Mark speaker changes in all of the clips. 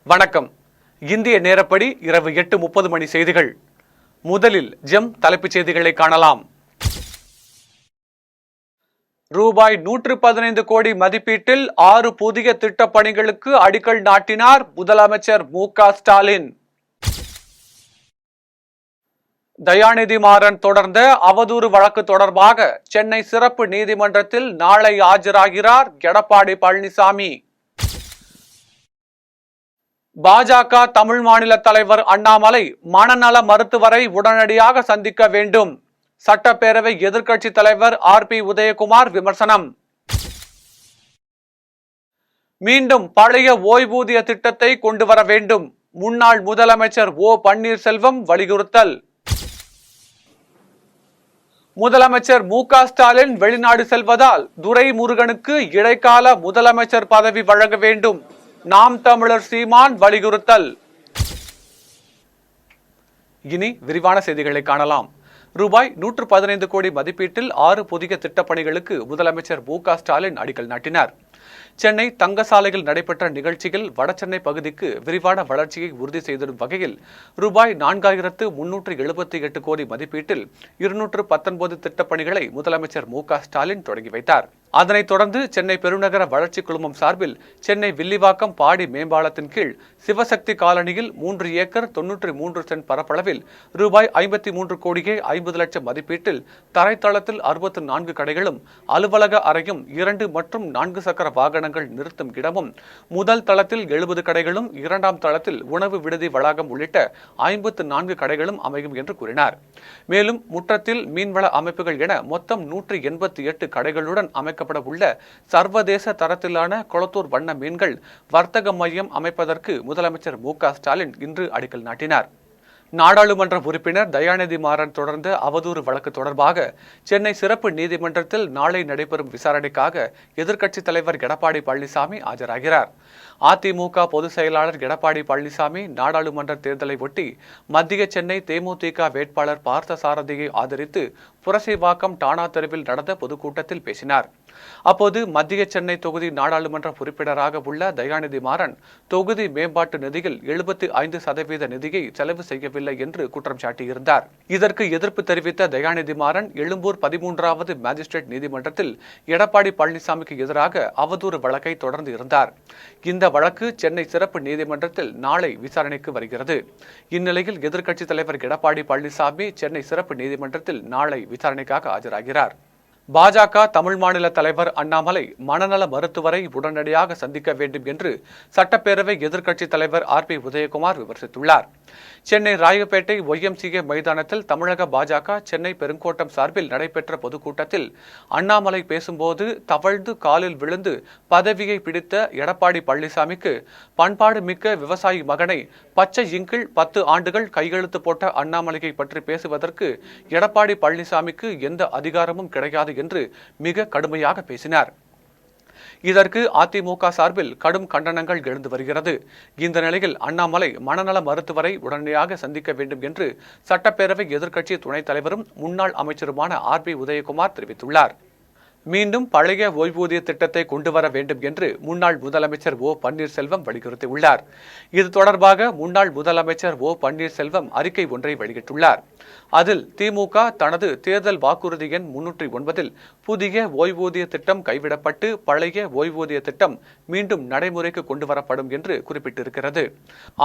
Speaker 1: வணக்கம். இந்திய நேரப்படி இரவு 8:30 மணி செய்திகள். முதலில் ஜெம் தலைப்புச் செய்திகளை காணலாம். ரூபாய் 115 கோடி மதிப்பீட்டில் 6 புதிய திட்டப் பணிகளுக்கு அடிக்கல் நாட்டினார் முதலமைச்சர் மு.க. ஸ்டாலின். தயாநிதி மாறன் தொடர்ந்த அவதூறு வழக்கு தொடர்பாக சென்னை சிறப்பு நீதிமன்றத்தில் நாளை ஆஜராகிறார் எடப்பாடி பழனிசாமி. பாஜக தமிழ் மாநில தலைவர் அண்ணாமலை மனநல மருத்துவரை உடனடியாக சந்திக்க வேண்டும். சட்டப்பேரவை எதிர்க்கட்சி தலைவர் ஆர்.பி. உதயகுமார் விமர்சனம். மீண்டும் பழைய ஓய்வூதிய திட்டத்தை கொண்டு வர வேண்டும். முன்னாள் முதலமைச்சர் ஓ பன்னீர்செல்வம் வலியுறுத்தல். முதலமைச்சர் மு.க. ஸ்டாலின் வெளிநாடு செல்வதால் துரைமுருகனுக்கு இடைக்கால முதலமைச்சர் பதவி வழங்க வேண்டும். நாம் தமிழர் சீமான் வலியுறுத்தல். இனி விரிவான செய்திகளை காணலாம். ரூபாய் 115 கோடி மதிப்பீட்டில் 6 புதிய திட்டப்பணிகளுக்கு முதலமைச்சர் மு.க. ஸ்டாலின் அடிக்கல் நாட்டினார். சென்னை தங்கசாலையில் நடைபெற்ற நிகழ்ச்சியில் வடசென்னை பகுதிக்கு விரிவான வளர்ச்சியை உறுதி செய்திடும் வகையில் ரூபாய் 4378 கோடி மதிப்பீட்டில் 219 திட்டப்பணிகளை முதலமைச்சர் மு.க. ஸ்டாலின் தொடங்கி வைத்தார். அதனைத் தொடர்ந்து சென்னை பெருநகர வளர்ச்சி குழுமம் சார்பில் சென்னை வில்லிவாக்கம் பாடி மேம்பாலத்தின் கீழ் சிவசக்தி காலனியில் 3 ஏக்கர் 93 சென்ட் பரப்பளவில் ரூபாய் 53 கோடியே 50 லட்சம் மதிப்பீட்டில் தரைத்தளத்தில் 64 கடைகளும் அலுவலக அறையும் 2 மற்றும் 4 சக்கர வாகனங்கள் நிறுத்தும் இடமும் முதல் தளத்தில் 70 கடைகளும் 2ஆம் தளத்தில் உணவு விடுதி வளாகம் உள்ளிட்ட 54 கடைகளும் அமையும் என்று கூறினார். மேலும் முற்றத்தில் மீன்வள அமைப்புகள் என மொத்தம் 188 கடைகளுடன் அமைக்கப்பட உள்ள சர்வதேச தரத்திலான கொளத்தூர் வண்ண மீன்கள் வர்த்தக மையம் அமைப்பதற்கு முதலமைச்சர் மு.க. ஸ்டாலின் இன்று அடிக்கல் நாட்டினார். நாடாளுமன்ற உறுப்பினர் தயாநிதி மாறன் தொடர்ந்த அவதூறு வழக்கு தொடர்பாக சென்னை சிறப்பு நீதிமன்றத்தில் நாளை நடைபெறும் விசாரணைக்காக எதிர்க்கட்சித் தலைவர் எடப்பாடி பழனிசாமி ஆஜராகிறார். அதிமுக பொதுச் செயலாளர் எடப்பாடி பழனிசாமி நாடாளுமன்ற தேர்தலை ஒட்டி மத்திய சென்னை தேமுதிக வேட்பாளர் பார்த்த சாரதியை ஆதரித்து புரசைவாக்கம் டானா தெருவில் நடந்த பொதுக்கூட்டத்தில் பேசினார். அப்போது மத்திய சென்னை தொகுதி நாடாளுமன்ற உறுப்பினராக உள்ள தயாநிதி மாறன் தொகுதி மேம்பாட்டு நிதியில் 75% நிதியை செலவு செய்யவில்லை என்று குற்றம் சாட்டியிருந்தார். இதற்கு எதிர்ப்பு தெரிவித்த தயாநிதி மாறன் எழும்பூர் 13வது மேஜிஸ்ட்ரேட் நீதிமன்றத்தில் எடப்பாடி பழனிசாமிக்கு எதிராக அவதூறு வழக்கை தொடர்ந்து இருந்தார். இந்த வழக்கு சென்னை சிறப்பு நீதிமன்றத்தில் நாளை விசாரணைக்கு வருகிறது. இந்நிலையில் எதிர்க்கட்சித் தலைவர் எடப்பாடி பழனிசாமி சென்னை சிறப்பு நீதிமன்றத்தில் நாளை விசாரணைக்காக ஆஜராகிறார். பாஜக தமிழ் மாநில தலைவர் அண்ணாமலை மனநல மருத்துவரை உடனடியாக சந்திக்க வேண்டும் என்று சட்டப்பேரவை எதிர்க்கட்சித் தலைவர் ஆர்.பி. உதயகுமார் விமர்சித்துள்ளார். சென்னை ராயப்பேட்டை YMCA மைதானத்தில் தமிழக பாஜக சென்னை பெருங்கோட்டம் சார்பில் நடைபெற்ற பொதுக்கூட்டத்தில் அண்ணாமலை பேசும்போது தவழ்ந்து காலில் விழுந்து பதவியை பிடித்த எடப்பாடி பழனிசாமிக்கு பண்பாடு மிக்க விவசாயி மகனை பச்சை இங்கில் 10 ஆண்டுகள் கையெழுத்து போட்ட அண்ணாமலையை பற்றி பேசுவதற்கு எடப்பாடி பழனிசாமிக்கு எந்த அதிகாரமும் கிடையாது என்று மிக கடுமையாக பேசினார். இதற்கு அதிமுக சார்பில் கடும் கண்டனங்கள் எழுந்து வருகிறது. இந்த நிலையில் அண்ணாமலை மனநல மருத்துவரை உடனடியாக சந்திக்க வேண்டும் என்று சட்டப்பேரவை எதிர்க்கட்சி துணைத் தலைவரும் முன்னாள் அமைச்சருமான ஆர்.பி. உதயகுமார் தெரிவித்துள்ளார். மீண்டும் பழைய ஓய்வூதிய திட்டத்தை கொண்டு வர வேண்டும் என்று முன்னாள் முதலமைச்சர் ஓ பன்னீர்செல்வம் வலியுறுத்தியுள்ளார். இது தொடர்பாக முன்னாள் முதலமைச்சர் ஓ பன்னீர்செல்வம் அறிக்கை ஒன்றை வெளியிட்டுள்ளார். அதில் திமுக தனது தேர்தல் வாக்குறுதி எண் 309 புதிய ஓய்வூதிய திட்டம் கைவிடப்பட்டு பழைய ஓய்வூதிய திட்டம் மீண்டும் நடைமுறைக்கு கொண்டு வரப்படும் என்று குறிப்பிட்டிருக்கிறது.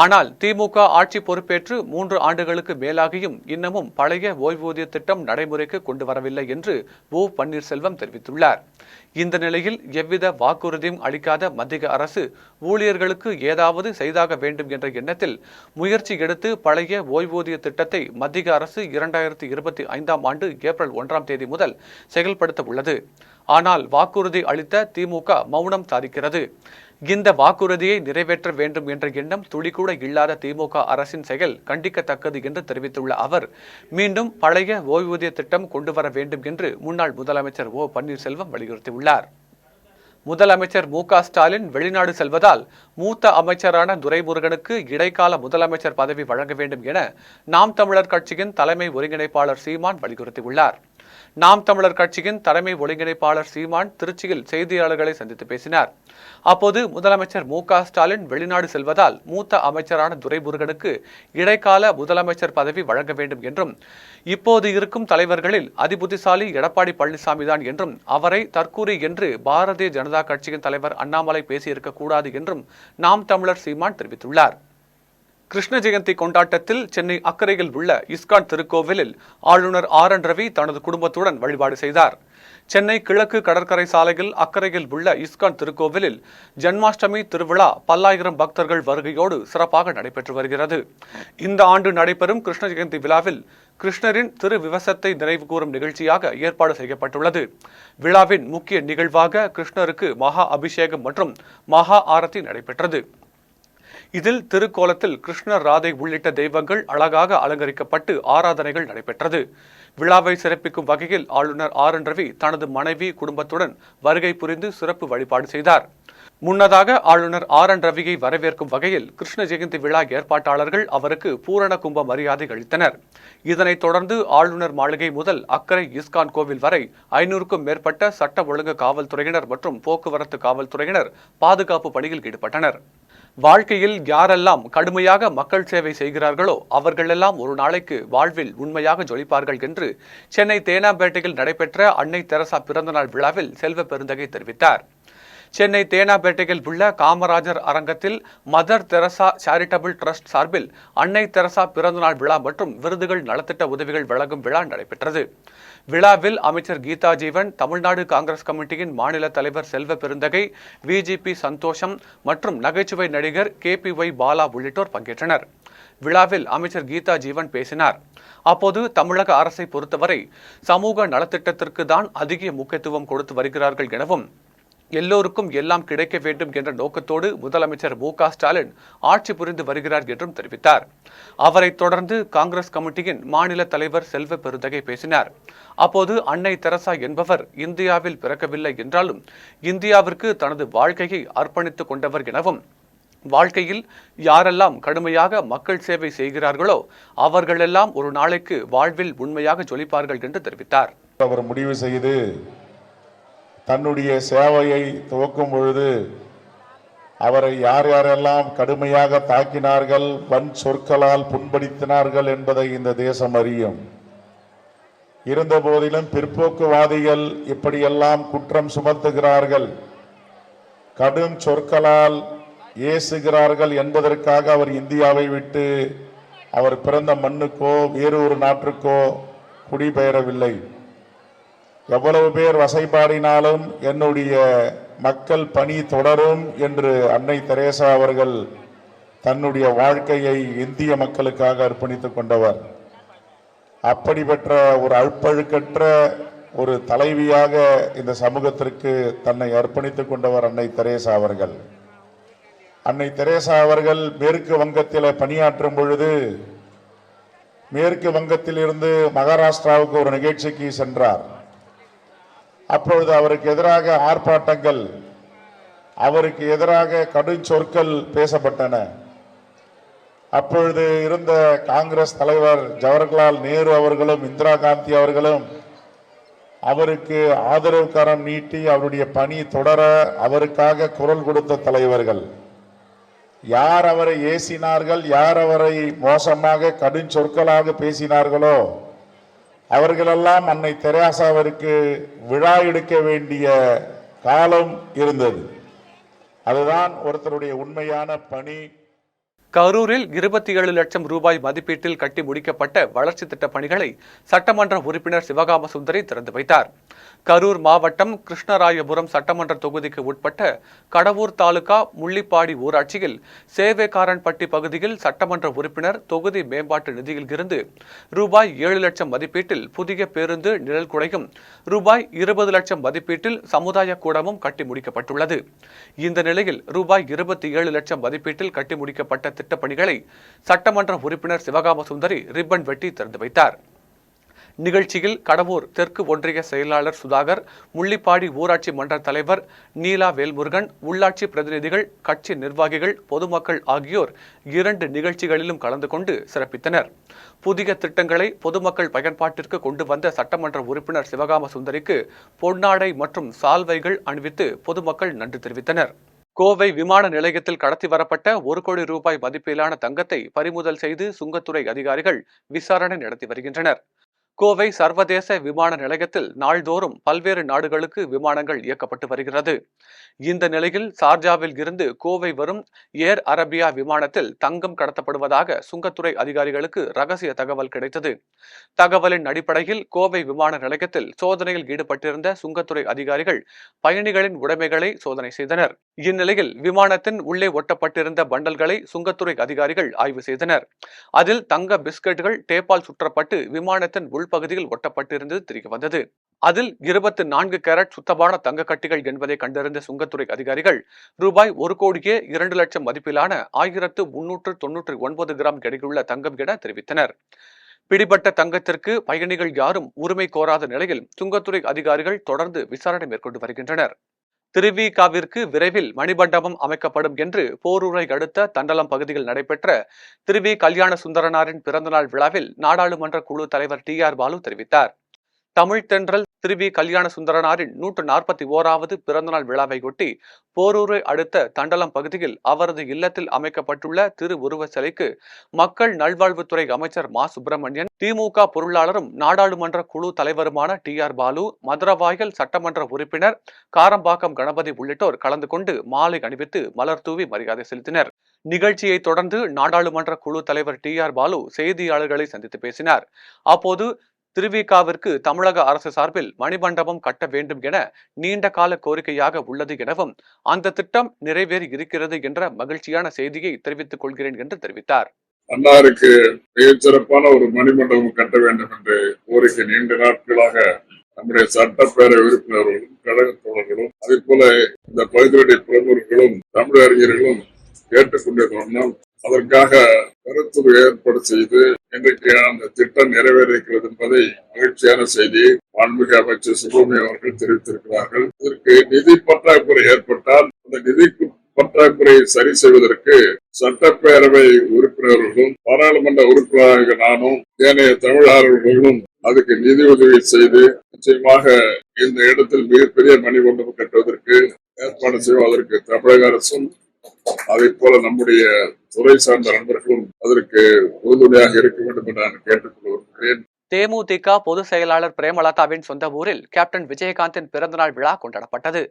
Speaker 1: ஆனால் திமுக ஆட்சி பொறுப்பேற்று 3 ஆண்டுகளுக்கு மேலாகியும் இன்னமும் பழைய ஓய்வூதிய திட்டம் நடைமுறைக்கு கொண்டு வரவில்லை என்று ஓ பன்னீர்செல்வம் தெரிவித்துள்ளார். இந்த நிலையில் எவ்வித வாக்குறுதியும் அளிக்காத மத்திய அரசு ஊழியர்களுக்கு ஏதாவது செய்தாக வேண்டும் என்ற எண்ணத்தில் முயற்சி எடுத்து பழைய ஓய்வூதிய திட்டத்தை மத்திய அரசு 2025ஆம் ஆண்டு ஏப்ரல் 1ஆம் தேதி முதல் செயல்படுத்த உள்ளது. ஆனால் வாக்குறுதி அளித்த திமுக மௌனம் சாதிக்கிறது. இந்த வாக்குறுதியை நிறைவேற்ற வேண்டும் என்ற எண்ணம் துளிக்கூட இல்லாத திமுக அரசின் செயல் கண்டிக்கத்தக்கது என்று தெரிவித்துள்ள அவர் மீண்டும் பழைய ஓய்வூதிய திட்டம் கொண்டு வர வேண்டும் என்று முன்னாள் முதலமைச்சர் ஓ பன்னீர்செல்வம் வலியுறுத்தியுள்ளார். முதலமைச்சர் மு.க. ஸ்டாலின் வெளிநாடு செல்வதால் மூத்த அமைச்சரான துரைமுருகனுக்கு இடைக்கால முதலமைச்சர் பதவி வழங்க வேண்டும் என நாம் தமிழர் கட்சியின் தலைமை ஒருங்கிணைப்பாளர் சீமான் வலியுறுத்தியுள்ளார். நாம் தமிழர் கட்சியின் தலைமை ஒருங்கிணைப்பாளர் சீமான் திருச்சியில் செய்தியாளர்களை சந்தித்து பேசினார். அப்போது முதலமைச்சர் மு.க.ஸ்டாலின் வெளிநாடு செல்வதால் மூத்த அமைச்சரான துரைமுருகனுக்கு இடைக்கால முதலமைச்சர் பதவி வழங்க வேண்டும் என்றும், இப்போது இருக்கும் தலைவர்களில் அதிபுத்திசாலி எடப்பாடி பழனிசாமி தான் என்றும், அவரை தற்கூரி என்று பாரதிய ஜனதா கட்சியின் தலைவர் அண்ணாமலை பேசியிருக்கக்கூடாது என்றும் நாம் தமிழர் சீமான் தெரிவித்துள்ளார். கிருஷ்ண ஜெயந்தி கொண்டாட்டத்தில் சென்னை அக்கரையில் உள்ள இஸ்கான் திருக்கோவிலில் ஆளுநர் ஆர்.என். ரவி தனது குடும்பத்துடன் வழிபாடு செய்தார். சென்னை கிழக்கு கடற்கரை சாலையில் அக்கரையில் உள்ள இஸ்கான் திருக்கோவிலில் ஜன்மாஷ்டமி திருவிழா பல்லாயிரம் பக்தர்கள் வருகையோடு சிறப்பாக நடைபெற்று வருகிறது. இந்த ஆண்டு நடைபெறும் கிருஷ்ண ஜெயந்தி விழாவில் கிருஷ்ணரின் திருவிவசத்தை நினைவு கூறும் நிகழ்ச்சியாக ஏற்பாடு செய்யப்பட்டுள்ளது. விழாவின் முக்கிய நிகழ்வாக கிருஷ்ணருக்கு மகா அபிஷேகம் மற்றும் மகா ஆரத்தி நடைபெற்றது. இதில் திருக்கோலத்தில் கிருஷ்ணர், ராதை உள்ளிட்ட தெய்வங்கள் அழகாக அலங்கரிக்கப்பட்டு ஆராதனைகள் நடைபெற்றது. விழாவை சிறப்பிக்கும் வகையில் ஆளுநர் ஆர்.என். ரவி தனது மனைவி குடும்பத்துடன் வருகை புரிந்து சிறப்பு வழிபாடு செய்தார். முன்னதாக ஆளுநர் ஆர்.என். ரவியை வரவேற்கும் வகையில் கிருஷ்ண ஜெயந்தி விழா ஏற்பாட்டாளர்கள் அவருக்கு பூரண கும்ப மரியாதை அளித்தனர். இதனைத் தொடர்ந்து ஆளுநர் மாளிகை முதல் அக்கரை இஸ்கான் கோவில் வரை 500க்கும் மேற்பட்ட சட்ட ஒழுங்கு காவல்துறையினர் மற்றும் போக்குவரத்து காவல்துறையினர் பாதுகாப்பு பணியில் ஈடுபட்டனர். வாழ்க்கையில் யாரெல்லாம் கடுமையாக மக்கள் சேவை செய்கிறார்களோ அவர்களெல்லாம் ஒரு நாளைக்கு வாழ்வில் உண்மையாக ஜொலிப்பார்கள் என்று சென்னை தேனாம்பேட்டையில் நடைபெற்ற அன்னை தெரசா பிறந்தநாள் விழாவில் செல்வ பெருந்தகை தெரிவித்தார். சென்னை தேனாம்பேட்டையில் உள்ள காமராஜர் அரங்கத்தில் மதர் தெரசா சேரிட்டபிள் டிரஸ்ட் சார்பில் அன்னை தெரசா பிறந்தநாள் விழா மற்றும் விருதுகள், நலத்திட்ட உதவிகள் வழங்கும் விழா நடைபெற்றது. விழாவில் அமைச்சர் கீதா ஜீவன், தமிழ்நாடு காங்கிரஸ் கமிட்டியின் மாநில தலைவர் செல்வ பெருந்தகை, விஜிபி சந்தோஷம் மற்றும் நகைச்சுவை நடிகர் KPY பாலா உள்ளிட்டோர் பங்கேற்றனர். விழாவில் அமைச்சர் கீதா ஜீவன் பேசினார். அப்போது தமிழக அரசை பொறுத்தவரை சமூக நலத்திட்டத்திற்கு தான் அதிக முக்கியத்துவம் கொடுத்து வருகிறார்கள் எனவும், எல்லோருக்கும் எல்லாம் கிடைக்க வேண்டும் என்ற நோக்கத்தோடு முதலமைச்சர் மு.க.ஸ்டாலின் ஆட்சி புரிந்து வருகிறார் என்றும் தெரிவித்தார். அவரைத் தொடர்ந்து காங்கிரஸ் கமிட்டியின் மாநில தலைவர் செல்வ பெருந்தகை பேசினார். அப்போது அன்னை தெரசா என்பவர் இந்தியாவில் பிறக்கவில்லை என்றாலும் இந்தியாவிற்கு தனது வாழ்க்கையை அர்ப்பணித்துக் கொண்டவர் எனவும், வாழ்க்கையில் யாரெல்லாம் கடுமையாக மக்கள் சேவை செய்கிறார்களோ அவர்களெல்லாம் ஒரு நாளைக்கு வாழ்வில் உண்மையாக ஜொலிப்பார்கள் என்று தெரிவித்தார்.
Speaker 2: அவர் முடிவு செய்து தன்னுடைய சேவையை துவக்கும் பொழுது அவரை யார் யாரெல்லாம் கடுமையாக தாக்கினார்கள், வன் சொற்களால் புண்படுத்தினார்கள் என்பதை இந்த தேசம் அறியும். இருந்த போதிலும் பிற்போக்குவாதிகள் இப்படியெல்லாம் குற்றம் சுமத்துகிறார்கள், கடும் சொற்களால் ஏசுகிறார்கள் என்பதற்காக அவர் இந்தியாவை விட்டு அவர் பிறந்த மண்ணுக்கோ வேறு ஒரு நாட்டுக்கோ குடிபெயரவில்லை. எவ்வளவு பேர் வசைபாடினாலும் என்னுடைய மக்கள் பணி தொடரும் என்று அன்னை தெரேசா அவர்கள் தன்னுடைய வாழ்க்கையை இந்திய மக்களுக்காக அர்ப்பணித்துக் கொண்டவர். அப்படிப்பட்ட ஒரு அழ்ப்பழுக்கற்ற ஒரு தலைவியாக இந்த சமூகத்திற்கு தன்னை அர்ப்பணித்துக் கொண்டவர் அன்னை தெரேசா அவர்கள். அன்னை தெரேசா அவர்கள் மேற்கு வங்கத்தில் பணியாற்றும் பொழுது மேற்கு வங்கத்தில் இருந்து மகாராஷ்டிராவுக்கு ஒரு நிகழ்ச்சிக்கு சென்றார். அப்பொழுது அவருக்கு எதிராக ஆர்ப்பாட்டங்கள், அவருக்கு எதிராக கடும் சொற்கள் பேசப்பட்டன. அப்பொழுது இருந்த காங்கிரஸ் தலைவர் ஜவஹர்லால் நேரு அவர்களும் இந்திரா காந்தி அவர்களும் அவருக்கு ஆதரவு கரம் நீட்டி அவருடைய பணி தொடர அவருக்காக குரல் கொடுத்த தலைவர்கள். யார் அவரை ஏசினார்கள், யார் அவரை மோசமாக கடும் சொற்களாக பேசினார்களோ அவர்களெல்லாம் அன்னை தெரேசாவிற்கு விழா எடுக்க வேண்டிய காலம் இருந்தது. அதுதான் ஒருத்தருடைய உண்மையான பணி.
Speaker 1: கரூரில் 27 லட்சம் ரூபாய் மதிப்பீட்டில் கட்டி முடிக்கப்பட்ட வளர்ச்சி திட்ட பணிகளை சட்டமன்ற உறுப்பினர் சிவகாம சுந்தரி திறந்து வைத்தார். கரூர் மாவட்டம் கிருஷ்ணராயபுரம் சட்டமன்ற தொகுதிக்கு உட்பட்ட கடவூர் தாலுகா முள்ளிப்பாடி ஊராட்சியில் சேவேக்காரன்பட்டி பகுதியில் சட்டமன்ற உறுப்பினர் தொகுதி மேம்பாட்டு நிதியில் இருந்து ரூபாய் 7 லட்சம் மதிப்பீட்டில் புதிய பேருந்து நிழல் குடையும், ரூபாய் 20 லட்சம் மதிப்பீட்டில் சமுதாய கூடமும் கட்டி முடிக்கப்பட்டுள்ளது. இந்த நிலையில் ரூபாய் 27 லட்சம் மதிப்பீட்டில் கட்டி முடிக்கப்பட்ட திட்டப்பணிகளை சட்டமன்ற உறுப்பினர் சிவகாம சுந்தரி ரிப்பன் வெட்டி திறந்து வைத்தார். நிகழ்ச்சியில் கடவூர் தெற்கு ஒன்றிய செயலாளர் சுதாகர், முள்ளிப்பாடி ஊராட்சி மன்ற தலைவர் நீலா வேல்முருகன், உள்ளாட்சி பிரதிநிதிகள், கட்சி நிர்வாகிகள், பொதுமக்கள் ஆகியோர் 2 நிகழ்ச்சிகளிலும் கலந்து கொண்டு சிறப்பித்தனர். புதிய திட்டங்களை பொதுமக்கள் பயன்பாட்டிற்கு கொண்டு வந்த சட்டமன்ற உறுப்பினர் சிவகாம சுந்தரிக்கு பொன்னாடை மற்றும் சால்வைகள் அணிவித்து பொதுமக்கள் நன்றி தெரிவித்தனர். கோவை விமான நிலையத்தில் கடத்தி வரப்பட்ட 1 கோடி ரூபாய் மதிப்பிலான தங்கத்தை பறிமுதல் செய்து சுங்கத்துறை அதிகாரிகள் விசாரணை நடத்தி வருகின்றனர். கோவை சர்வதேச விமான நிலையத்தில் நாள்தோறும் பல்வேறு நாடுகளுக்கு விமானங்கள் இயக்கப்பட்டு வருகிறது. இந்த நிலையில் சார்ஜாவில் இருந்து கோவை வரும் ஏர் அரேபியா விமானத்தில் தங்கம் கடத்தப்படுவதாக சுங்கத்துறை அதிகாரிகளுக்கு ரகசிய தகவல் கிடைத்தது. தகவலின் அடிப்படையில் கோவை விமான நிலையத்தில் சோதனையில் ஈடுபட்டிருந்த சுங்கத்துறை அதிகாரிகள் பயணிகளின் உடைமைகளை சோதனை செய்தனர். இந்நிலையில் விமானத்தின் உள்ளே ஒட்டப்பட்டிருந்த பண்டல்களை சுங்கத்துறை அதிகாரிகள் ஆய்வு செய்தனர். அதில் தங்க பிஸ்கெட்டுகள் டேப்பால் சுற்றப்பட்டு விமானத்தின் உள்பகுதியில் ஒட்டப்பட்டிருந்தது தெரியவந்தது. அதில் 24 கேரட் சுத்தமான தங்க கட்டிகள் என்பதை கண்டறிந்த சுங்கத்துறை அதிகாரிகள் ரூபாய் 1 கோடியே 2 லட்சம் மதிப்பிலான 1399 கிராம் எடையுள்ள தங்கம் என தெரிவித்தனர். பிடிபட்ட தங்கத்திற்கு பயணிகள் யாரும் உரிமை கோராத நிலையில் சுங்கத்துறை அதிகாரிகள் தொடர்ந்து விசாரணை மேற்கொண்டு வருகின்றனர். திருவிகாவிற்கு விரைவில் மணிமண்டபம் அமைக்கப்படும் என்று போரூரை அடுத்த தண்டலம் பகுதியில் நடைபெற்ற திருவி கல்யாண சுந்தரனாரின் பிறந்தநாள் விழாவில் நாடாளுமன்ற குழு தலைவர் TR பாலு தெரிவித்தார். தமிழ் தென்றல் திருவி கல்யாண சுந்தரனாரின் 141வது பிறந்தநாள் விழாவையொட்டி போரூரை அடுத்த தண்டலம் பகுதியில் அவரது இல்லத்தில் அமைக்கப்பட்டுள்ள திருவுருவ சிலைக்கு மக்கள் நல்வாழ்வுத்துறை அமைச்சர் மா சுப்பிரமணியன், திமுக பொருளாளரும் நாடாளுமன்ற குழு தலைவருமான TR பாலு, மதுரவாயல் சட்டமன்ற உறுப்பினர் காரம்பாக்கம் கணபதி உள்ளிட்டோர் கலந்து கொண்டு மாலை அணிவித்து மலர் தூவி மரியாதை செலுத்தினர். நிகழ்ச்சியை தொடர்ந்து நாடாளுமன்ற குழு தலைவர் TR பாலு செய்தியாளர்களை சந்தித்து பேசினார். அப்போது திருவிகாவிற்கு தமிழக அரசு சார்பில் மணிமண்டபம் கட்ட வேண்டும் என நீண்ட கால கோரிக்கையாக உள்ளது எனவும் அந்த திட்டம் நிறைவேறி இருக்கிறது என்ற மகிழ்ச்சியான செய்தியை தெரிவித்துக் கொள்கிறேன் என்று தெரிவித்தார்.
Speaker 3: அன்னாருக்கு மிகச்சிறப்பான ஒரு மணிமண்டபம் கட்ட வேண்டும் என்று கோரிக்கை நீண்ட நாட்களாக நம்முடைய சட்டப்பேரவை உறுப்பினர்களும் கழக தோழர்களும் அதே போல இந்த பகுதியுடைய பிரமுகர்களும் தமிழ் அறிஞர்களும் கேட்டுக்கொண்டிருந்தோம். அதற்காக கருத்துரு ஏற்பாடு செய்து இன்றைக்கு அந்த திட்டம் நிறைவேறியிருக்கிறது என்பதை மகிழ்ச்சியான செய்தி மாண்புமிகு அமைச்சர் சுப்பிரமணியன் அவர்கள் தெரிவித்திருக்கிறார்கள். இதற்கு நிதி பற்றாக்குறை ஏற்பட்டால் அந்த நிதி பற்றாக்குறையை சரி செய்வதற்கு சட்டப்பேரவை உறுப்பினர்களும் பாராளுமன்ற உறுப்பினராக நானும் ஏனைய தமிழர்களும் அதுக்கு நிதி உதவி செய்து நிச்சயமாக இந்த இடத்தில் மிகப்பெரிய மணிமண்டபம் கட்டுவதற்கு ஏற்பாடு செய்வோம். அதற்கு தமிழக அரசும் அதை போல நம்முடைய துறை சார்ந்த நண்பர்களும் அதற்கு உறுதுணையாக இருக்க வேண்டும் என்று நான் கேட்டுக்கொள்ள விரும்புகிறேன்.
Speaker 1: தேமுதிக பொதுச் செயலாளர் பிரேமலதாவின் சொந்த ஊரில் கேப்டன் விஜயகாந்தின் பிறந்தநாள் விழா கொண்டாடப்பட்டது.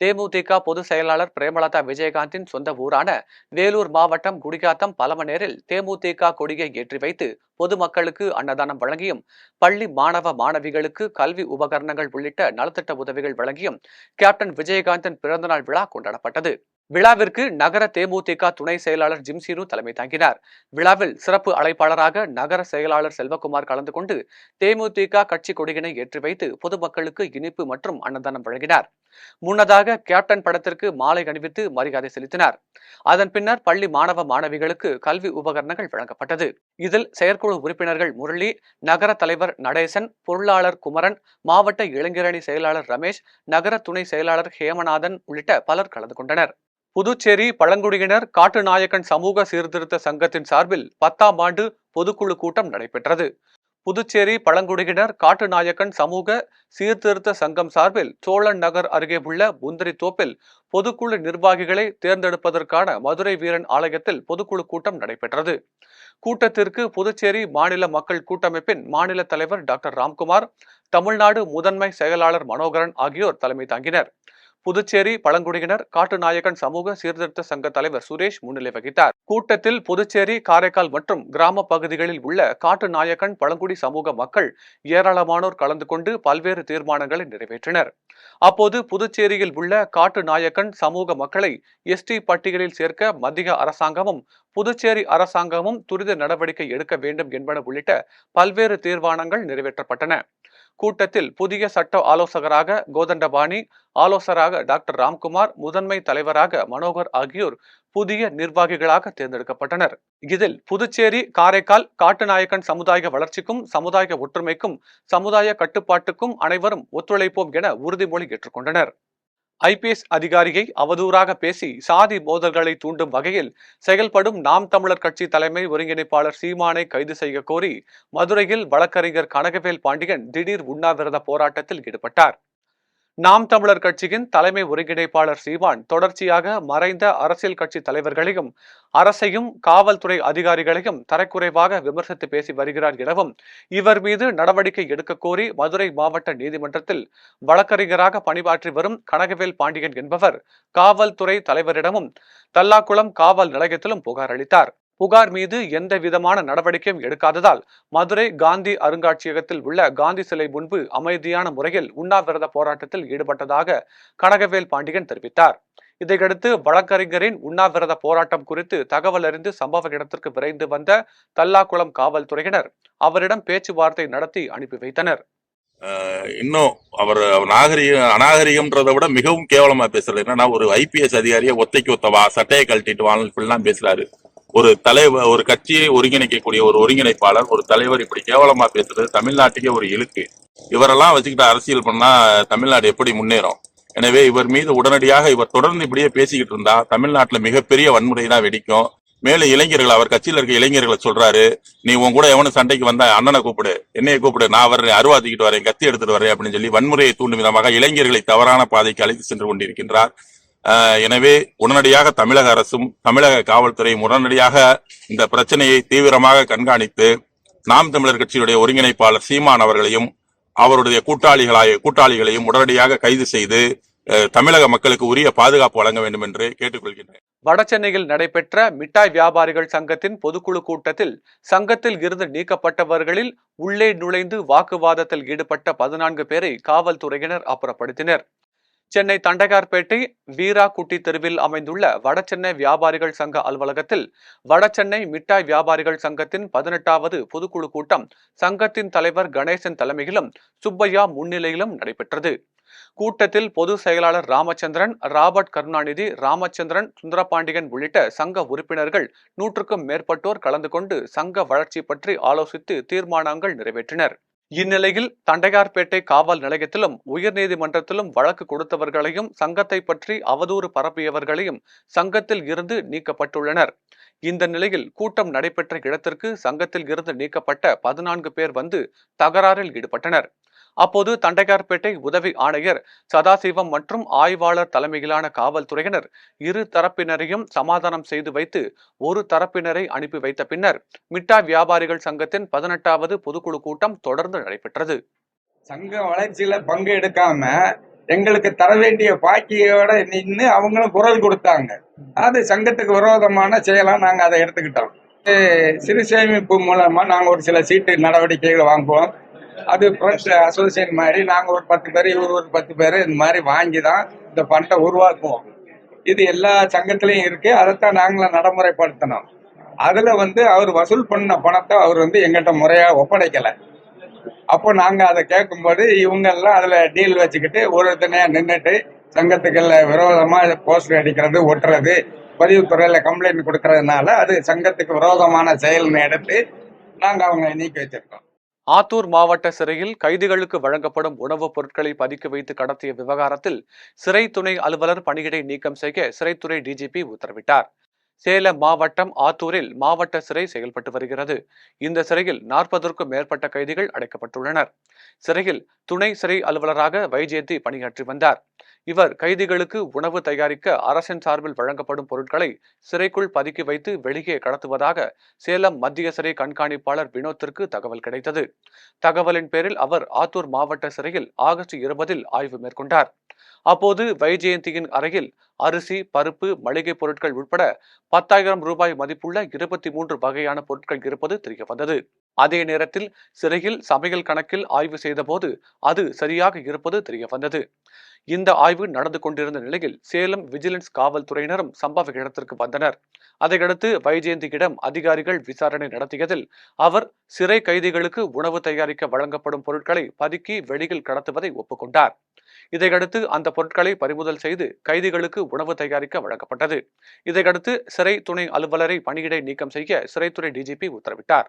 Speaker 1: தேமுதிக பொதுச் செயலாளர் பிரேமலதா விஜயகாந்தின் சொந்த ஊரான வேலூர் மாவட்டம் குடியாத்தம் பலமனேரில் தேமுதிக கொடியை ஏற்றி வைத்து பொதுமக்களுக்கு அன்னதானம் வழங்கியும், பள்ளி மாணவ மாணவிகளுக்கு கல்வி உபகரணங்கள் உள்ளிட்ட நலத்திட்ட உதவிகள் வழங்கியும் கேப்டன் விஜயகாந்தின் பிறந்தநாள் விழா கொண்டாடப்பட்டது. விழாவிற்கு நகர தேமுதிக துணை செயலாளர் ஜிம்சீனு தலைமை தாங்கினார். விழாவில் சிறப்பு அழைப்பாளராக நகர செயலாளர் செல்வகுமார் கலந்து கொண்டு தேமுதிக கட்சி கொடியினை ஏற்றி வைத்து பொதுமக்களுக்கு இனிப்பு மற்றும் அன்னதானம் வழங்கினார். முன்னதாக கேப்டன் படத்திற்கு மாலை அணிவித்து மரியாதை செலுத்தினார். அதன் பின்னர் பள்ளி மாணவ மாணவிகளுக்கு கல்வி உபகரணங்கள் வழங்கப்பட்டது. இதில் செயற்குழு உறுப்பினர்கள் முரளி, நகர தலைவர் நடேசன், பொருளாளர் குமரன், மாவட்ட இளைஞரணி செயலாளர் ரமேஷ், நகர துணை செயலாளர் ஹேமநாதன் உள்ளிட்ட பலர் கலந்து கொண்டனர். புதுச்சேரி பழங்குடியினர் காட்டுநாயக்கன் சமூக சீர்திருத்த சங்கத்தின் சார்பில் 10ஆம் ஆண்டு பொதுக்குழு கூட்டம் நடைபெற்றது. புதுச்சேரி பழங்குடியினர் காட்டுநாயக்கன் சமூக சீர்திருத்த சங்கம் சார்பில் சோழன் நகர் அருகே உள்ள முந்திரி தோப்பில் பொதுக்குழு நிர்வாகிகளை தேர்ந்தெடுப்பதற்கான மதுரை வீரன் ஆலயத்தில் பொதுக்குழு கூட்டம் நடைபெற்றது. கூட்டத்திற்கு புதுச்சேரி மாநில மக்கள் கூட்டமைப்பின் மாநில தலைவர் டாக்டர் ராம்குமார், தமிழ்நாடு முதன்மை செயலாளர் மனோகரன் ஆகியோர் தலைமை தாங்கினர். புதுச்சேரி பழங்குடியினர் காட்டுநாயக்கன் சமூக சீர்திருத்த சங்க தலைவர் சுரேஷ் முன்னிலை வகித்தார். கூட்டத்தில் புதுச்சேரி, காரைக்கால் மற்றும் கிராம பகுதிகளில் உள்ள காட்டுநாயக்கன் பழங்குடி சமூக மக்கள் ஏராளமானோர் கலந்து கொண்டு பல்வேறு தீர்மானங்களை நிறைவேற்றினர். அப்போது புதுச்சேரியில் உள்ள காட்டுநாயக்கன் சமூக மக்களை ST பட்டியலில் சேர்க்க மத்திய அரசாங்கமும் புதுச்சேரி அரசாங்கமும் துரித நடவடிக்கை எடுக்க வேண்டும் என்பன உள்ளிட்ட பல்வேறு தீர்மானங்கள் நிறைவேற்றப்பட்டன. கூட்டத்தில் புதிய சட்ட ஆலோசகராக கோதண்டபாணி, ஆலோசகராக டாக்டர் ராம்குமார், முதன்மை தலைவராக மனோகர் ஆகியோர் புதிய நிர்வாகிகளாக தேர்ந்தெடுக்கப்பட்டனர். இதில் புதுச்சேரி, காரைக்கால், காட்டுநாயக்கன் சமுதாய வளர்ச்சிக்கும், சமுதாய ஒற்றுமைக்கும், சமுதாய கட்டுப்பாட்டுக்கும் அனைவரும் ஒத்துழைப்போம் என உறுதிமொழி ஏற்றுக்கொண்டனர். ஐபிஎஸ் அதிகாரியை அவதூறாக பேசி சாதி மோதல்களை தூண்டும் வகையில் செயல்படும் நாம் தமிழர் கட்சி தலைமை ஒருங்கிணைப்பாளர் சீமானை கைது செய்ய கோரி மதுரையில் வழக்கறிஞர் கனகவேல் பாண்டியன் திடீர் உண்ணாவிரத போராட்டத்தில் ஈடுபட்டார். நாம் தமிழர் கட்சியின் தலைமை ஒருங்கிணைப்பாளர் சீமான் தொடர்ச்சியாக மறைந்த அரசியல் கட்சி தலைவர்களையும் அரசையும் காவல்துறை அதிகாரிகளையும் தரக்குறைவாக விமர்சித்து பேசி வருகிறார் எனவும் இவர் மீது நடவடிக்கை எடுக்க கோரி மதுரை மாவட்ட நீதிமன்றத்தில் வழக்கறிஞராக பணியாற்றி வரும் கனகவேல் பாண்டியன் என்பவர் காவல்துறை தலைவரிடமும் தல்லாக்குளம் காவல் நிலையத்திலும் புகார் அளித்தார். புகார் மீது எந்த விதமான நடவடிக்கையும் எடுக்காததால் மதுரை காந்தி அருங்காட்சியகத்தில் உள்ள காந்தி சிலை முன்பு அமைதியான முறையில் உண்ணாவிரத போராட்டத்தில் ஈடுபட்டதாக கனகவேல் பாண்டியன் தெரிவித்தார். இதையடுத்து வழக்கறிஞரின் உண்ணாவிரத போராட்டம் குறித்து தகவல் அறிந்து சம்பவ இடத்திற்கு விரைந்து வந்த தல்லாக்குளம் காவல்துறையினர் அவரிடம் பேச்சுவார்த்தை நடத்தி அனுப்பி வைத்தனர்.
Speaker 4: இன்னும் அவர் அநாகரிகம்ன்றதை விட மிகவும் கேவலமா பேசுறது என்னன்னா, ஒரு ஐபிஎஸ் அதிகாரியை ஒத்தைக்கு ஒத்தவா, சட்டையை கழட்டிட்டு வான்னு இப்படிலாம் பேசுறாரு. ஒரு தலைவர், ஒரு கட்சியை ஒருங்கிணைக்கக்கூடிய ஒரு ஒருங்கிணைப்பாளர், ஒரு தலைவர் இப்படி கேவலமா பேசுறது தமிழ்நாட்டுக்கே ஒரு இழுக்கு. இவரெல்லாம் வச்சுக்கிட்டு அரசியல் பண்ணா தமிழ்நாடு எப்படி முன்னேறும்? எனவே இவர் மீது உடனடியாக இவர் தொடர்ந்து இப்படியே பேசிக்கிட்டு இருந்தா தமிழ்நாட்டுல மிகப்பெரிய வன்முறை தான் வெடிக்கும். மேலும் இளைஞர்கள், அவர் கட்சியில் இருக்க இளைஞர்களை சொல்றாரு, நீ உன் கூட எவனும் சண்டைக்கு வந்தா அண்ணனை கூப்பிடு, என்னைய கூப்பிடு, நான் வர்றேன், அருவாத்திக்கிட்டு வரேன், கத்தி எடுத்துட்டு வரேன் அப்படின்னு சொல்லி வன்முறையை தூண்டும் விதமாக இளைஞர்களை தவறான பாதைக்கு அழைத்து சென்று கொண்டிருக்கின்றார். எனவே உடனடியாக தமிழக அரசும் தமிழக காவல்துறையும் உடனடியாக இந்த பிரச்சனையை தீவிரமாக கண்காணித்து நாம் தமிழர் கட்சியுடைய ஒருங்கிணைப்பாளர் சீமான் அவர்களையும் அவருடைய கூட்டாளிகளையும் உடனடியாக கைது செய்து தமிழக மக்களுக்கு உரிய பாதுகாப்பு வழங்க வேண்டும் என்று கேட்டுக்கொள்கின்றேன்.
Speaker 1: வடசென்னையில் நடைபெற்ற மிட்டாய் வியாபாரிகள் சங்கத்தின் பொதுக்குழு கூட்டத்தில் சங்கத்தில் இருந்து நீக்கப்பட்டவர்களில் உள்ளே நுழைந்து வாக்குவாதத்தில் ஈடுபட்ட 14 பேரை காவல்துறையினர் அப்புறப்படுத்தினர். சென்னை தண்டையார்பேட்டை வீராகுட்டி தெருவில் அமைந்துள்ள வடசென்னை வியாபாரிகள் சங்க அலுவலகத்தில் வடசென்னை மிட்டாய் வியாபாரிகள் சங்கத்தின் 18வது பொதுக்குழு கூட்டம் சங்கத்தின் தலைவர் கணேசன் தலைமையிலும் சுப்பையா முன்னிலையிலும் நடைபெற்றது. கூட்டத்தில் பொதுச் செயலாளர் ராமச்சந்திரன், ராபர்ட் கருணாநிதி, ராமச்சந்திரன், சுந்தரபாண்டியன் உள்ளிட்ட சங்க உறுப்பினர்கள் 100க்கும் மேற்பட்டோர் கலந்து கொண்டு சங்க வளர்ச்சி பற்றி ஆலோசித்து தீர்மானங்கள் நிறைவேற்றினர். இந்நிலையில் தண்டையார்பேட்டை காவல் நிலையத்திலும் உயர்நீதிமன்றத்திலும் வழக்கு கொடுத்தவர்களையும் சங்கத்தை பற்றி அவதூறு பரப்பியவர்களையும் சங்கத்தில் இருந்து நீக்கப்பட்டுள்ளனர். இந்த நிலையில் கூட்டம் நடைபெற்ற இடத்திற்கு சங்கத்தில் இருந்து நீக்கப்பட்ட 14 பேர் வந்து தகராறில் ஈடுபட்டனர். அப்போது தண்டையார்பேட்டை உதவி ஆணையர் சதாசிவம் மற்றும் ஆய்வாளர் தலைமையிலான காவல்துறையினர் இரு தரப்பினரையும் சமாதானம் செய்து வைத்து ஒரு தரப்பினரை அனுப்பி வைத்த பின்னர் மிட்டாய் வியாபாரிகள் சங்கத்தின் 18வது பொதுக்குழு கூட்டம் தொடர்ந்து நடைபெற்றது.
Speaker 5: சங்க வளர்ச்சியில பங்கு எடுக்காம எங்களுக்கு தர வேண்டிய பாக்கியோட நின்று அவங்களும் குரல் கொடுத்தாங்க. அது சங்கத்துக்கு விரோதமான செயலா நாங்க அதை எடுத்துக்கிட்டோம். சிறு சேமிப்பு மூலமா நாங்க ஒரு சில சீட்டு நடவடிக்கைகள் வாங்குவோம். அது ஃப்ரெண்ட்ஸ் அசோசியேஷன் மாதிரி நாங்க ஒரு 10 பேர், இவர் ஒரு 10 பேர், இந்த மாதிரி வாங்கி தான் இந்த பண்டை உருவாக்குவோம். இது எல்லா சங்கத்திலையும் இருக்கு. அதைத்தான் நாங்களும் நடைமுறைப்படுத்தணும். அதுல அவர் வசூல் பண்ண பணத்தை அவர் எங்கிட்ட முறையா ஒப்படைக்கல. அப்போ நாங்க அதை கேட்கும்போது இவங்க எல்லாம் அதுல டீல் வச்சுக்கிட்டு ஒருத்தனையா நின்றுட்டு சங்கத்துக்கு விரோதமா போஸ்டர் அடிக்கிறது, ஒட்டுறது, பதிவுத்துறையில கம்ப்ளைண்ட் கொடுக்கறதுனால அது சங்கத்துக்கு விரோதமான செயல்னு எடுத்து நாங்க அவங்க நீக்கி வச்சிருக்கோம்.
Speaker 1: ஆத்தூர் மாவட்ட சிறையில் கைதிகளுக்கு வழங்கப்படும் உணவுப் பொருட்களை பதுக்கி வைத்து கடத்திய விவகாரத்தில் சிறை துணை அலுவலர் பணியிடை நீக்கம் செய்ய சிறைத்துறை டிஜிபி உத்தரவிட்டார். சேலம் மாவட்டம் ஆத்தூரில் மாவட்ட சிறை செயல்பட்டு வருகிறது. இந்த சிறையில் 40க்கும் மேற்பட்ட கைதிகள் அடைக்கப்பட்டுள்ளனர். சிறையில் துணை சிறை அலுவலராக வைஜெயந்தி பணியாற்றி வந்தார். இவர் கைதிகளுக்கு உணவு தயாரிக்க அரசின் சார்பில் வழங்கப்படும் பொருட்களை சிறைக்குள் பதுக்கி வைத்து வெளியே கடத்துவதாக சேலம் மத்திய சிறை கண்காணிப்பாளர் வினோத்திற்கு தகவல் கிடைத்தது. தகவலின் பேரில் அவர் ஆத்தூர் மாவட்ட சிறையில் ஆகஸ்ட் 20இல் ஆய்வு மேற்கொண்டார். அப்போது வைஜெயந்தியின் அறையில் அரிசி, பருப்பு, மளிகை பொருட்கள் உட்பட 10,000 ரூபாய் மதிப்புள்ள 23 வகையான பொருட்கள் இருப்பது தெரியவந்தது. அதே நேரத்தில் சிறையில் சமையல் கணக்கில் ஆய்வு செய்த போது அது சரியாக இருப்பது தெரியவந்தது. இந்த ஆய்வு நடந்து கொண்டிருந்த நிலையில் சேலம் விஜிலன்ஸ் காவல்துறையினரும் சம்பவ இடத்திற்கு வந்தனர். அதையடுத்து வைஜெயந்தியிடம் அதிகாரிகள் விசாரணை நடத்தியதில் அவர் சிறை கைதிகளுக்கு உணவு தயாரிக்க வழங்கப்படும் பொருட்களை பதுக்கி வெளியில் கடத்துவதை ஒப்புக்கொண்டார். இதையடுத்து அந்த பொருட்களை பறிமுதல் செய்து கைதிகளுக்கு உணவு தயாரிக்க வழங்கப்பட்டது. இதையடுத்து சிறை துணை அலுவலரை பணியிடை நீக்கம் செய்ய சிறைத்துறை டிஜிபி உத்தரவிட்டார்.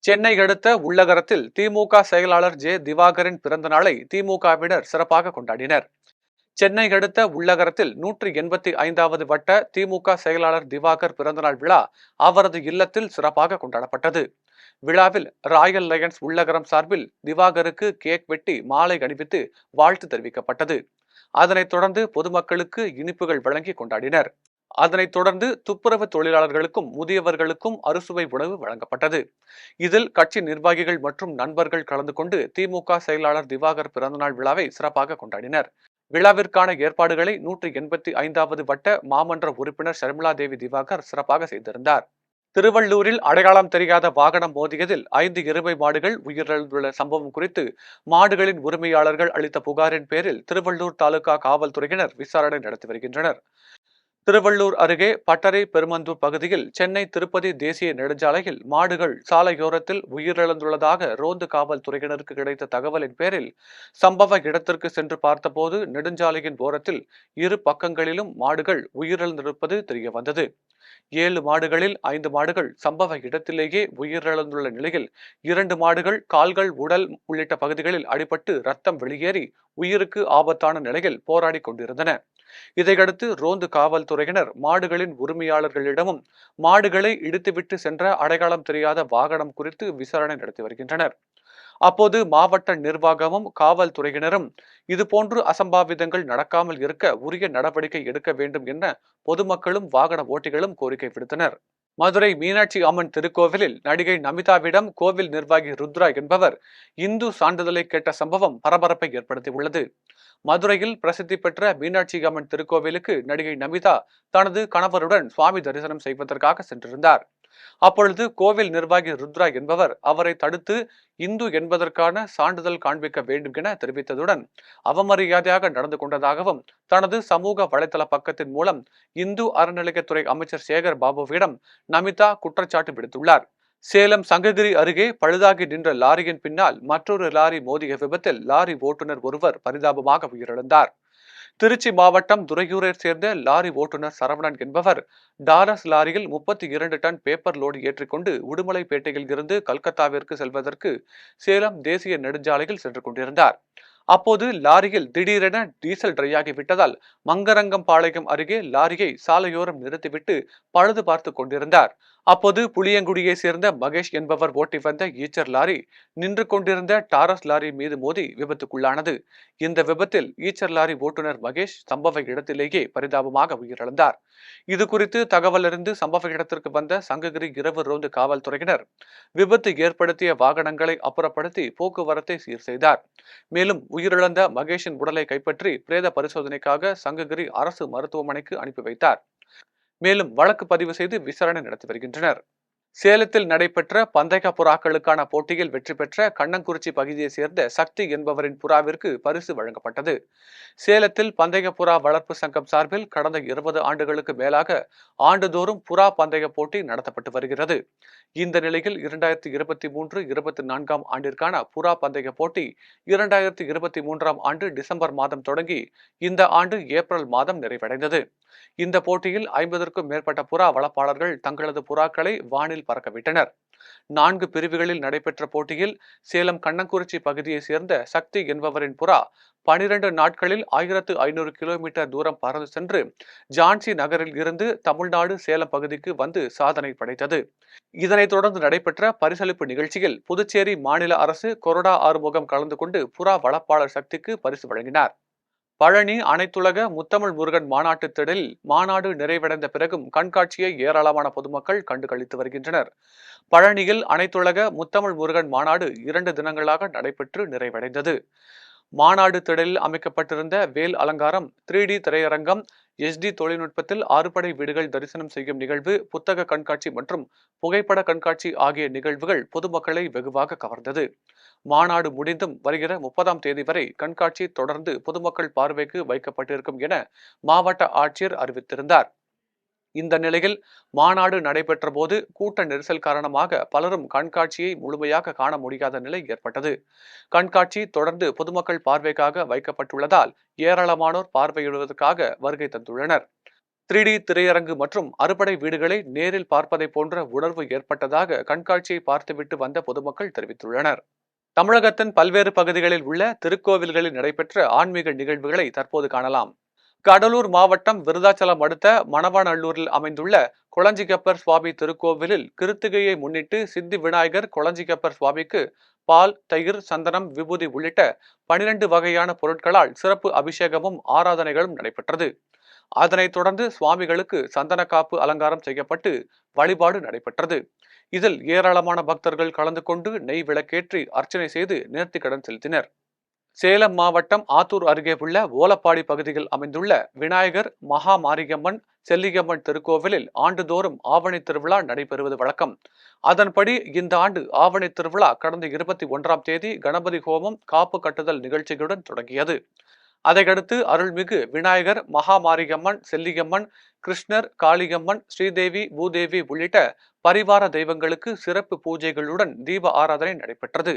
Speaker 1: சென்னை அடுத்த உள்ளகரத்தில் திமுக செயலாளர் ஜே திவாகரின் பிறந்த நாளை திமுகவினர் சிறப்பாக கொண்டாடினர். சென்னை அடுத்த உள்ளகரத்தில் 185வது வட்ட திமுக செயலாளர் திவாகர் பிறந்தநாள் விழா அவரது இல்லத்தில் சிறப்பாக கொண்டாடப்பட்டது. விழாவில் ராயல் லயன்ஸ் உள்ளகரம் சார்பில் திவாகருக்கு கேக் வெட்டி மாலை அணிவித்து வாழ்த்து தெரிவிக்கப்பட்டது. அதனைத் தொடர்ந்து பொதுமக்களுக்கு இனிப்புகள் வழங்கி கொண்டாடினர். அதனைத் தொடர்ந்து துப்புரவு தொழிலாளர்களுக்கும் முதியவர்களுக்கும் அறுசுவை உணவு வழங்கப்பட்டது. இதில் கட்சி நிர்வாகிகள் மற்றும் நண்பர்கள் கலந்து கொண்டு திமுக செயலாளர் திவாகர் பிறந்தநாள் விழாவை சிறப்பாக கொண்டாடினர். விழாவிற்கான ஏற்பாடுகளை 185வது வட்ட மாமன்ற உறுப்பினர் ஷர்மிளா தேவி திவாகர் சிறப்பாக செய்திருந்தார். திருவள்ளூரில் அடையாளம் தெரியாத வாகனம் மோதியதில் 5 எருமை மாடுகள் உயிரிழந்துள்ள சம்பவம் குறித்து மாடுகளின் உரிமையாளர்கள் அளித்த புகாரின் பேரில் திருவள்ளூர் தாலுகா காவல்துறையினர் விசாரணை நடத்தி வருகின்றனர். திருவள்ளூர் அருகே பட்டறை பெருமந்தூர் பகுதியில் சென்னை திருப்பதி தேசிய நெடுஞ்சாலையில் மாடுகள் சாலையோரத்தில் உயிரிழந்துள்ளதாக ரோந்து காவல்துறையினருக்கு கிடைத்த தகவலின் பேரில் சம்பவ இடத்திற்கு சென்று பார்த்தபோது நெடுஞ்சாலையின் ஓரத்தில் இரு பக்கங்களிலும் மாடுகள் உயிரிழந்திருப்பது தெரியவந்தது. 7 மாடுகளில் 5 மாடுகள் சம்பவ இடத்திலேயே உயிரிழந்துள்ள நிலையில் 2 மாடுகள் கால்கள், உடல் உள்ளிட்ட பகுதிகளில் அடிபட்டு ரத்தம் வெளியேறி உயிருக்கு ஆபத்தான நிலையில் போராடி கொண்டிருந்தன. இதையடுத்து ரோந்து காவல்துறையினர் மாடுகளின் உரிமையாளர்களிடமும் மாடுகளை இடித்துவிட்டு சென்ற அடையாளம் தெரியாத வாகனம் குறித்து விசாரணை நடத்தி வருகின்றனர். அப்போது மாவட்ட நிர்வாகமும் காவல்துறையினரும் இதுபோன்று அசம்பாவிதங்கள் நடக்காமல் இருக்க உரிய நடவடிக்கை எடுக்க வேண்டும் என பொதுமக்களும் வாகன ஓட்டிகளும் கோரிக்கை விடுத்தனர். மதுரை மீனாட்சி அம்மன் திருக்கோவிலில் நடிகை நமிதாவிடம் கோவில் நிர்வாகி ருத்ரா என்பவர் இந்து சான்றிதழை கேட்ட சம்பவம் பரபரப்பை ஏற்படுத்தியுள்ளது. மதுரையில் பிரசித்தி பெற்ற மீனாட்சி அம்மன் திருக்கோவிலுக்கு நடிகை நமிதா தனது கணவருடன் சுவாமி தரிசனம் செய்வதற்காக சென்றிருந்தார். அப்பொழுது கோவில் நிர்வாகி ருத்ரா என்பவர் அவரை தடுத்து இந்து என்பதற்கான சான்றிதழ் காண்பிக்க வேண்டும் என தெரிவித்ததுடன் அவமரியாதையாக நடந்து கொண்டதாகவும் தனது சமூக வலைதள பக்கத்தின் மூலம் இந்து அறநிலையத்துறை அமைச்சர் சேகர் பாபுவிடம் நமிதா குற்றச்சாட்டு விடுத்துள்ளார். சேலம் சங்ககிரி அருகே பழுதாகி நின்ற லாரியின் பின்னால் மற்றொரு லாரி மோதிய விபத்தில் லாரி ஓட்டுநர் ஒருவர் பரிதாபமாக உயிரிழந்தார். திருச்சி மாவட்டம் துறையூரை சேர்ந்த லாரி ஓட்டுநர் சரவணன் என்பவர் டாலர்ஸ் லாரியில் 32 டன் பேப்பர் லோடு ஏற்றிக்கொண்டு உடுமலைப்பேட்டையில் இருந்து கல்கத்தாவிற்கு செல்வதற்கு சேலம் தேசிய நெடுஞ்சாலையில் சென்று கொண்டிருந்தார். அப்போது லாரியில் திடீரென டீசல் ட்ரையாகி விட்டதால் மங்கரங்கம் பாளையம் அருகே லாரியை சாலையோரம் நிறுத்திவிட்டு பழுது பார்த்து கொண்டிருந்தார். அப்போது புளியங்குடியை சேர்ந்த மகேஷ் என்பவர் ஓட்டி வந்த ஈச்சர் லாரி நின்று கொண்டிருந்த டாரஸ் லாரி மீது மோதி விபத்துக்குள்ளானது. இந்த விபத்தில் ஈச்சர் லாரி ஓட்டுநர் மகேஷ் சம்பவ இடத்திலேயே பரிதாபமாக உயிரிழந்தார். இது குறித்து தகவல் அறிந்து சம்பவ இடத்திற்கு வந்த சங்ககிரி இரவு ரோந்து காவல்துறையினர் விபத்து ஏற்படுத்திய வாகனங்களை அப்புறப்படுத்தி போக்குவரத்தை சீர் செய்தார். மேலும் உயிரிழந்த மகேஷின் உடலை கைப்பற்றி பிரேத பரிசோதனைக்காக சங்ககிரி அரசு மருத்துவமனைக்கு அனுப்பி வைத்தார். மேலும் வழக்கு பதிவு செய்து விசாரணை நடத்தி வருகின்றனர். சேலத்தில் நடைபெற்ற பந்தய புறாக்களுக்கான போட்டியில் வெற்றி பெற்ற கண்ணங்குறிச்சி பகுதியை சேர்ந்த சக்தி என்பவரின் புறாவிற்கு பரிசு வழங்கப்பட்டது. சேலத்தில் பந்தய புறா வளர்ப்பு சங்கம் சார்பில் கடந்த 20 ஆண்டுகளுக்கு மேலாக ஆண்டுதோறும் புறா பந்தய போட்டி நடத்தப்பட்டு வருகிறது. இந்த நிலையில் 2023-24 ஆண்டிற்கான புறா பந்தய போட்டி 2023 ஆண்டு டிசம்பர் மாதம் தொடங்கி இந்த ஆண்டு ஏப்ரல் மாதம் நிறைவடைந்தது. இந்த போட்டியில் 50க்கும் மேற்பட்ட புறா வளர்ப்பாளர்கள் தங்களது புறாக்களை வானில் பறக்கவிட்டனர். 4 பிரிவுகளில் நடைபெற்ற போட்டியில் சேலம் கண்ணங்குறிச்சி பகுதியை சேர்ந்த சக்தி என்பவரின் புறா 12 நாட்களில் 1500 கிலோமீட்டர் தூரம் பறந்து சென்று ஜான்சி நகரில் இருந்து தமிழ்நாடு சேலம் பகுதிக்கு வந்து சாதனை படைத்தது. இதனைத் தொடர்ந்து நடைபெற்ற பரிசளிப்பு நிகழ்ச்சியில் புதுச்சேரி மாநில அரசு கொறடா ஆறுமுகம் கலந்து கொண்டு புறா வளர்ப்பாளர் சக்திக்கு பரிசு வழங்கினார். பழனி அனைத்துலக முத்தமிழ் முருகன் மாநாட்டு திடலில் மாநாடு நிறைவடைந்த பிறகும் கண்காட்சியை ஏராளமான பொதுமக்கள் கண்டுகளித்து வருகின்றனர். பழனியில் அனைத்துலக முத்தமிழ் முருகன் மாநாடு 2 தினங்களாக நடைபெற்று நிறைவடைந்தது. மாநாடு திடலில் அமைக்கப்பட்டிருந்த வேல் அலங்காரம், 3D திரையரங்கம், SD தொழில்நுட்பத்தில் 6 படை வீடுகள் தரிசனம் செய்யும் நிகழ்வு, புத்தக கண்காட்சி மற்றும் புகைப்பட கண்காட்சி ஆகிய நிகழ்வுகள் பொதுமக்களை வெகுவாக கவர்ந்தது. மாநாடு முடிந்தும் வருகிற 30ஆம் தேதி வரை கண்காட்சி தொடர்ந்து பொதுமக்கள் பார்வைக்கு வைக்கப்பட்டிருக்கும் என மாவட்ட ஆட்சியர் அறிவித்திருந்தார். இந்த நிலையில் மாநாடு நடைபெற்ற போது கூட்ட நெரிசல் காரணமாக பலரும் கண்காட்சியை முழுமையாக காண முடியாத நிலை ஏற்பட்டது. கண்காட்சி தொடர்ந்து பொதுமக்கள் பார்வைக்காக வைக்கப்பட்டுள்ளதால் ஏராளமானோர் பார்வையிடுவதற்காக வருகை தந்துள்ளனர். 3D திரையரங்கு மற்றும் அறுபடை வீடுகளை நேரில் பார்ப்பதை போன்ற உணர்வு ஏற்பட்டதாக கண்காட்சியை பார்த்துவிட்டு வந்த பொதுமக்கள் தெரிவித்துள்ளனர். தமிழகத்தின் பல்வேறு பகுதிகளில் உள்ள திருக்கோவில்களில் நடைபெற்ற ஆன்மீக நிகழ்வுகளை தற்போது காணலாம். கடலூர் மாவட்டம் விருதாச்சலம் அடுத்த மணவாநல்லூரில் அமைந்துள்ள கொளஞ்சிகப்பர் சுவாமி திருக்கோவிலில் கிருத்திகையை முன்னிட்டு சித்தி விநாயகர் கொளஞ்சிகப்பர் சுவாமிக்கு பால், தயிர், சந்தனம், விபூதி உள்ளிட்ட 12 வகையான பொருட்களால் சிறப்பு அபிஷேகமும் ஆராதனைகளும் நடைபெற்றது. அதனைத் தொடர்ந்து சுவாமிகளுக்கு சந்தன காப்பு அலங்காரம் செய்யப்பட்டு வழிபாடு நடைபெற்றது. இதில் ஏராளமான பக்தர்கள் கலந்து கொண்டு நெய் விளக்கேற்றி அர்ச்சனை செய்து நேர்த்திக்கடன் செலுத்தினர். சேலம் மாவட்டம் ஆத்தூர் அருகே உள்ள ஓலப்பாடி பகுதியில் அமைந்துள்ள விநாயகர், மகா மாரியம்மன், செல்லியம்மன் திருக்கோவிலில் ஆண்டுதோறும் ஆவணி திருவிழா நடைபெறுவது வழக்கம். அதன்படி இந்த ஆண்டு ஆவணி திருவிழா கடந்த 21ஆம் தேதி கணபதி ஹோமம், காப்பு கட்டுதல் நிகழ்ச்சிகளுடன் தொடங்கியது. அதையடுத்து அருள்மிகு விநாயகர், மகா மாரியம்மன், செல்லியம்மன், கிருஷ்ணர், காளியம்மன், ஸ்ரீதேவி, பூதேவி உள்ளிட்ட பரிவார தெய்வங்களுக்கு சிறப்பு பூஜைகளுடன் தீப ஆராதனை நடைபெற்றது.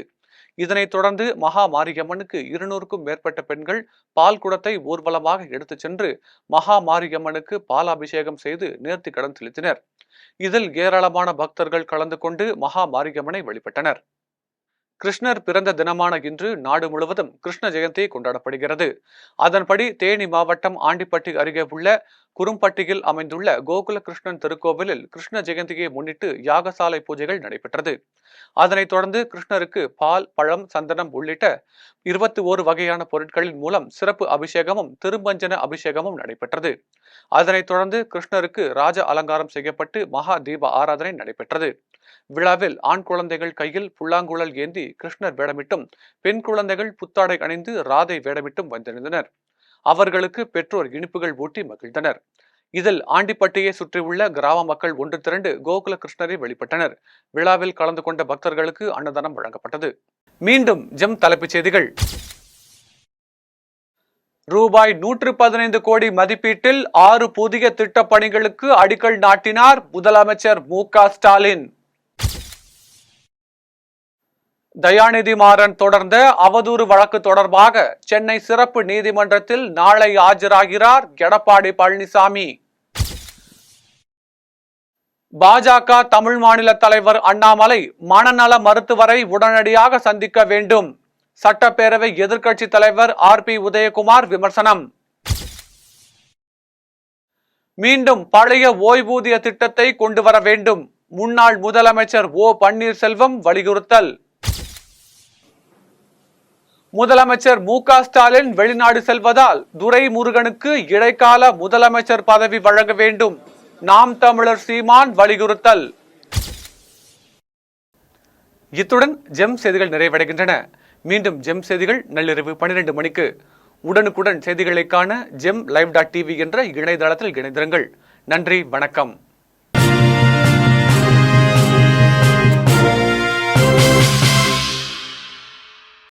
Speaker 1: இதனைத் தொடர்ந்து மகா மாரியம்மனுக்கு 200க்கும் மேற்பட்ட பெண்கள் பால் குடத்தை ஊர்வலமாக எடுத்துச் சென்று மகா மாரியம்மனுக்கு பாலாபிஷேகம் செய்து நேர்த்திக்கடன் செலுத்தினர். இதில் ஏராளமான பக்தர்கள் கலந்து கொண்டு மகா மாரியம்மனை வழிபட்டனர். கிருஷ்ணர் பிறந்த தினமான இன்று நாடு முழுவதும் கிருஷ்ண ஜெயந்தி கொண்டாடப்படுகிறது. அதன்படி தேனி மாவட்டம் ஆண்டிப்பட்டி அருகே உள்ள குறும்பட்டியில் அமைந்துள்ள கோகுல கிருஷ்ணன் திருக்கோவிலில் கிருஷ்ண ஜெயந்தியை முன்னிட்டு யாகசாலை பூஜைகள் நடைபெற்றது. அதனைத் தொடர்ந்து கிருஷ்ணருக்கு பால், பழம், சந்தனம் உள்ளிட்ட 21 வகையான பொருட்களின் மூலம் சிறப்பு அபிஷேகமும் திருமஞ்சன அபிஷேகமும் நடைபெற்றது. அதனைத் தொடர்ந்து கிருஷ்ணருக்கு ராஜ அலங்காரம் செய்யப்பட்டு மகா தீப ஆராதனை நடைபெற்றது. விழாவில் ஆண் குழந்தைகள் கையில் புல்லாங்குழல் ஏந்தி கிருஷ்ணர் வேடமிட்டும், பெண் குழந்தைகள் புத்தாடை அணிந்து ராதை வேடமிட்டும் வந்திருந்தனர். அவர்களுக்கு பெற்றோர் இனிப்புகள் ஊட்டி மகிழ்ந்தனர். இதில் ஆண்டிப்பட்டியை சுற்றியுள்ள கிராம மக்கள் ஒன்று திரண்டு கோகுல கிருஷ்ணரை வழிபட்டனர். விழாவில் கலந்து கொண்ட பக்தர்களுக்கு அன்னதானம் வழங்கப்பட்டது. மீண்டும் ஜெம் தலைப்புச் செய்திகள். ரூபாய் 115 கோடி மதிப்பீட்டில் 6 புதிய திட்டப் பணிகளுக்கு அடிக்கல் நாட்டினார் முதலமைச்சர் மு.க. ஸ்டாலின். தயாநிதி மாறன் தொடர்ந்த அவதூறு வழக்கு தொடர்பாக சென்னை சிறப்பு நீதிமன்றத்தில் நாளை ஆஜராகிறார் எடப்பாடி பழனிசாமி. பாஜக தமிழ் மாநில தலைவர் அண்ணாமலை மனநல மருத்துவரை உடனடியாக சந்திக்க வேண்டும். சட்டப்பேரவை எதிர்க்கட்சி தலைவர் RP உதயகுமார் விமர்சனம். மீண்டும் பழைய ஓய்வூதிய திட்டத்தை கொண்டு வர வேண்டும். முன்னாள் முதலமைச்சர் O. பன்னீர்செல்வம் வலியுறுத்தல். முதலமைச்சர் மு.க. ஸ்டாலின் வெளிநாடு செல்வதால் துரைமுருகனுக்கு இடைக்கால முதலமைச்சர் பதவி வழங்க வேண்டும். நாம் தமிழர் சீமான் வலியுறுத்தல். இத்துடன் ஜெம் செய்திகள் நிறைவடைகின்றன. மீண்டும் ஜெம் செய்திகள் நள்ளிரவு 12 மணிக்கு. உடனுக்குடன் செய்திகளை காண GemLive.tv என்ற இணையதளத்தில் இணைந்திருங்கள். நன்றி, வணக்கம்.